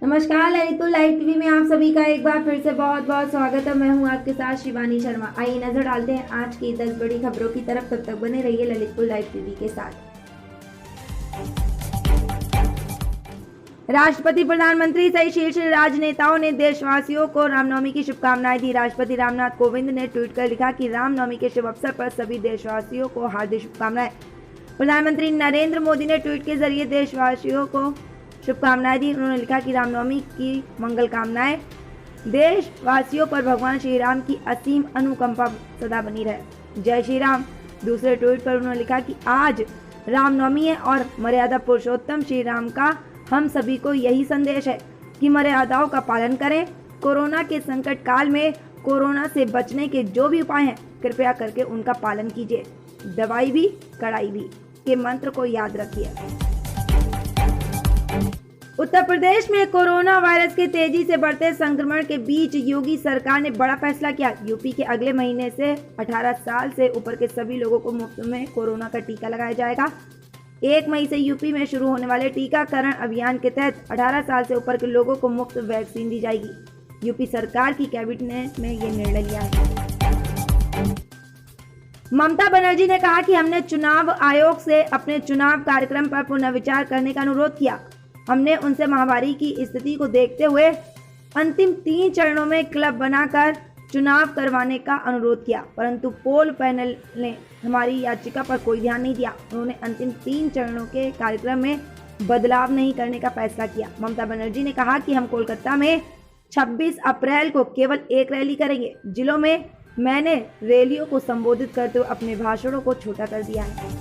नमस्कार Lalitpur live TV में आप सभी का एक बार फिर से बहुत बहुत स्वागत है। मैं हूं आपके साथ शिवानी शर्मा। आइए नजर डालते हैं आज की 10 बड़ी खबरों की तरफ। तब तक बने रहिए ललितपुर लाइव टीवी के साथ। राष्ट्रपति, प्रधानमंत्री सहित शीर्ष राजनेताओं ने देशवासियों को रामनवमी की शुभकामनाएं दी। राष्ट्रपति रामनाथ कोविंद ने ट्वीट कर लिखा कि रामनवमी के शुभ अवसर पर सभी देशवासियों को हार्दिक शुभकामनाएं। प्रधानमंत्री नरेंद्र मोदी ने ट्वीट के जरिए देशवासियों को शुभकामनाएं दी। उन्होंने लिखा कि रामनवमी की मंगल कामनाएं देशवासियों पर भगवान श्री राम की असीम अनुकंपा सदा बनी रहे। जय श्री राम। दूसरे ट्वीट पर उन्होंने लिखा कि आज रामनवमी है और मर्यादा पुरुषोत्तम श्री राम का हम सभी को यही संदेश है कि मर्यादाओं का पालन करें। कोरोना के संकट काल में कोरोना से बचने के जो भी उपाय हैं कृपया करके उनका पालन कीजिए। दवाई भी कड़ाई भी के मंत्र को याद रखिए। उत्तर प्रदेश में कोरोना वायरस के तेजी से बढ़ते संक्रमण के बीच योगी सरकार ने बड़ा फैसला किया। यूपी के अगले महीने से 18 साल से ऊपर के सभी लोगों को मुफ्त में कोरोना का टीका लगाया जाएगा। 1 मई से यूपी में शुरू होने वाले टीकाकरण अभियान के तहत 18 साल से ऊपर के लोगों को मुफ्त वैक्सीन दी जाएगी। यूपी सरकार की कैबिनेट ने यह निर्णय लिया है। ममता बनर्जी ने कहा कि हमने चुनाव आयोग से अपने चुनाव कार्यक्रम पर पुनर्विचार करने का अनुरोध किया। हमने उनसे महामारी की स्थिति को देखते हुए अंतिम 3 चरणों में क्लब बनाकर चुनाव करवाने का अनुरोध किया, परंतु पोल पैनल ने हमारी याचिका पर कोई ध्यान नहीं दिया। उन्होंने अंतिम 3 चरणों के कार्यक्रम में बदलाव नहीं करने का फैसला किया। ममता बनर्जी ने कहा कि हम कोलकाता में 26 अप्रैल को केवल एक रैली करेंगे। जिलों में मैंने रैलियों को संबोधित करते हुए अपने भाषणों को छोटा कर दिया है।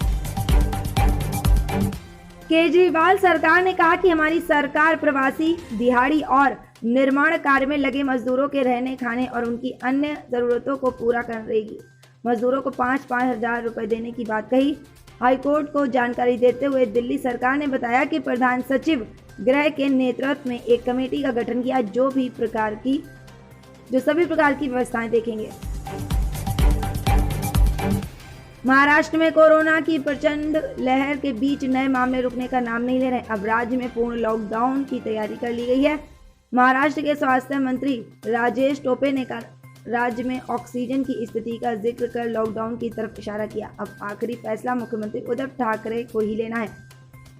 केजरीवाल सरकार ने कहा कि हमारी सरकार प्रवासी, दिहाड़ी और निर्माण कार्य में लगे मजदूरों के रहने, खाने और उनकी अन्य जरूरतों को पूरा करेगी। मजदूरों को 5-5 हजार रुपए देने की बात कही। हाईकोर्ट को जानकारी देते हुए दिल्ली सरकार ने बताया कि प्रधान सचिव गृह के नेतृत्व में एक कमेटी का गठन किया जो सभी प्रकार की व्यवस्थाएं देखेंगे। महाराष्ट्र में कोरोना की प्रचंड लहर के बीच नए मामले रुकने का नाम नहीं ले रहे। अब राज्य में पूर्ण लॉकडाउन की तैयारी कर ली गई है। महाराष्ट्र के स्वास्थ्य मंत्री राजेश टोपे ने राज्य में ऑक्सीजन की स्थिति का जिक्र कर लॉकडाउन की तरफ इशारा किया। अब आखिरी फैसला मुख्यमंत्री उद्धव ठाकरे को ही लेना है।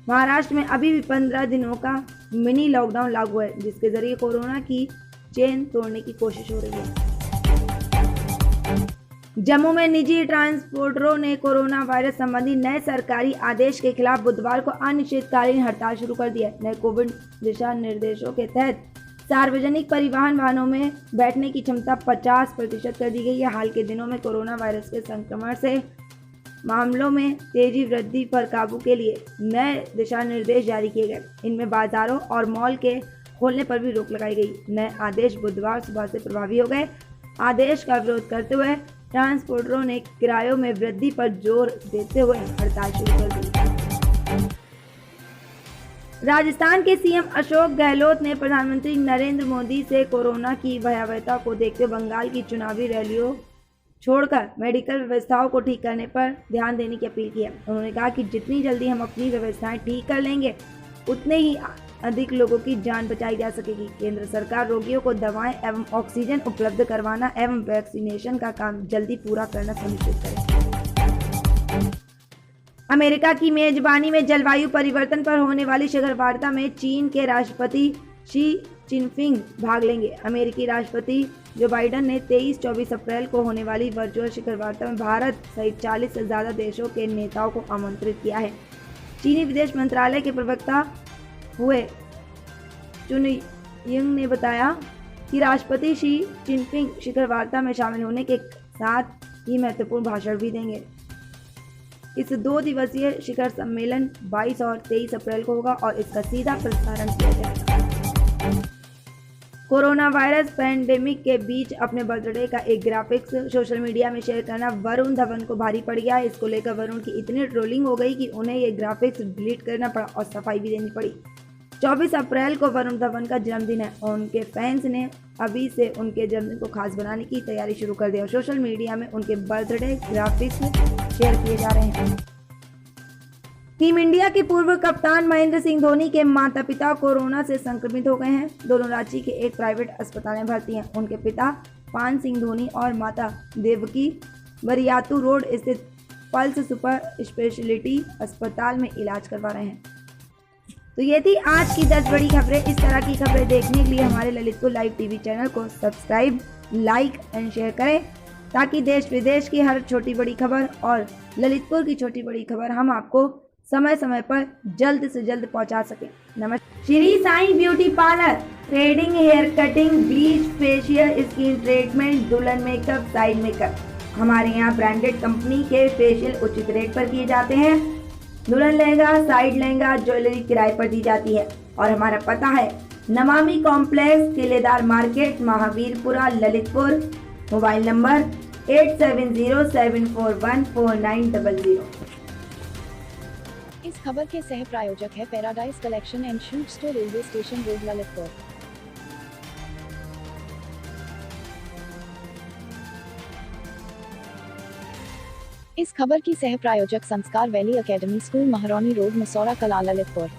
महाराष्ट्र में अभी भी 15 दिनों का मिनी लॉकडाउन लागू है, जिसके जरिए कोरोना की चेन तोड़ने की कोशिश हो रही है। जम्मू में निजी ट्रांसपोर्टरों ने कोरोना वायरस संबंधी नए सरकारी आदेश के खिलाफ बुधवार को अनिश्चितकालीन हड़ताल शुरू कर दी है। नए कोविड दिशा निर्देशों के तहत सार्वजनिक परिवहन वाहनों में बैठने की क्षमता 50% कर दी गई है। हाल के दिनों में कोरोना वायरस के संक्रमण से मामलों में तेजी वृद्धि पर काबू के लिए नए दिशा निर्देश जारी किए गए। इनमें बाजारों और मॉल के खोलने पर भी रोक लगाई गई। नए आदेश बुधवार सुबह से प्रभावी हो गए। आदेश का विरोध करते हुए ट्रांसपोर्टरों ने किरायों में वृद्धि पर जोर देते हुए हड़ताल शुरू कर दी। राजस्थान के सीएम अशोक गहलोत ने प्रधानमंत्री नरेंद्र मोदी से कोरोना की भयावहता को देखते हुए बंगाल की चुनावी रैलियों छोड़कर मेडिकल व्यवस्थाओं को ठीक करने पर ध्यान देने की अपील की है। उन्होंने कहा कि जितनी जल्दी हम अपनी व्यवस्थाएं ठीक कर लेंगे उतने ही अधिक लोगों की जान बचाई जा सकेगी। केंद्र सरकार रोगियों को दवाएं एवं ऑक्सीजन उपलब्ध करवाना एवं वैक्सीनेशन का काम जल्दी पूरा करना सुनिश्चित करे। अमेरिका की मेजबानी में जलवायु परिवर्तन पर होने वाली शिखर वार्ता में चीन के राष्ट्रपति शी जिनपिंग भाग लेंगे। अमेरिकी राष्ट्रपति जो बाइडेन ने 23-24 अप्रैल को होने वाली वर्चुअल शिखर वार्ता में भारत सहित 40 से ज्यादा देशों के नेताओं को आमंत्रित किया है। चीनी विदेश मंत्रालय के प्रवक्ता हुए चुनयिंग ने बताया कि राष्ट्रपति शी जिनपिंग शिखर वार्ता में शामिल होने के साथ ही महत्वपूर्ण भाषण भी देंगे। इस 2 दिवसीय शिखर सम्मेलन 22 और 23 अप्रैल को होगा और इसका सीधा प्रसारण किया जाएगा। कोरोना वायरस पैंडेमिक के बीच अपने बर्थडे का एक ग्राफिक्स सोशल मीडिया में शेयर करना वरुण धवन को भारी पड़ गया। इसको लेकर वरुण की इतनी ट्रोलिंग हो गई कि उन्हें ये ग्राफिक्स डिलीट करना पड़ा और सफाई भी देनी पड़ी। 24 अप्रैल को वरुण धवन का जन्मदिन है और उनके फैंस ने अभी से उनके जन्मदिन को खास बनाने की तैयारी शुरू कर दी और सोशल मीडिया में उनके बर्थडे ग्राफिक्स शेयर किए जा रहे हैं। टीम इंडिया के पूर्व कप्तान महेंद्र सिंह धोनी के माता पिता कोरोना से संक्रमित हो गए हैं। दोनों रांची के एक प्राइवेट अस्पताल में भर्ती हैं। उनके पिता पान सिंह धोनी और माता देवकी बरियातू रोड स्थित पल्स सुपर स्पेशलिटी अस्पताल में इलाज करवा रहे हैं। तो ये थी आज की 10 बड़ी खबरें। इस तरह की खबरें देखने के लिए हमारे ललितपुर लाइव टीवी चैनल को सब्सक्राइब, लाइक एंड शेयर करें, ताकि देश विदेश की हर छोटी बड़ी खबर और ललितपुर की छोटी बड़ी खबर हम आपको समय समय पर जल्द से जल्द पहुंचा सकें। नमस्कार। Shri Sai beauty parlour, threading, hair cutting, bleach, facial, skin treatment, दुल्हन मेकअप, साइड मेकअप। हमारे यहाँ ब्रांडेड कंपनी के फेशियल उचित रेट पर किए जाते हैं। दुल्हन लहंगा, साइड लहंगा, ज्वेलरी किराए पर दी जाती है और हमारा पता है Namami complex, Kiledar market, Mahavirpura, Lalitpur. Mobile number 8707414900। इस खबर के सह प्रायोजक है paradise collection and suit store, railway station road, Lalitpur. इस खबर की सह प्रायोजक Sanskar valley academy school, Mahroni road, Masaura Kala, Lalitpur.